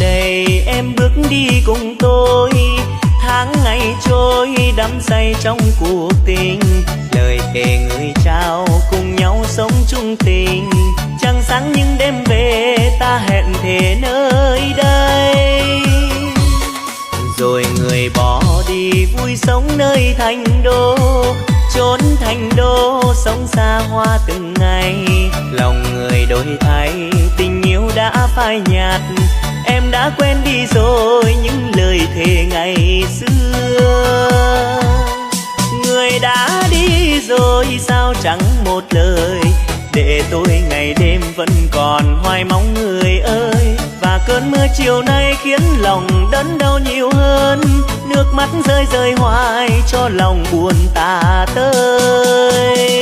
đây em bước đi cùng tôi, tháng ngày trôi đắm say trong cuộc tình, lời thề người trao cùng nhau sống chung tình. Trăng sáng những đêm về ta hẹn thề nơi đây, rồi người bỏ đi vui sống nơi thành đô, trốn thành đô sống xa hoa từng ngày. Lòng người đổi thay, tình yêu đã phai nhạt, em đã quên đi rồi những lời thề ngày xưa. Người đã đi rồi sao chẳng một lời, để tôi ngày đêm vẫn còn hoài mong người ơi. Và cơn mưa chiều nay khiến lòng đớn đau nhiều hơn, nước mắt rơi rơi hoài cho lòng buồn tả tơi.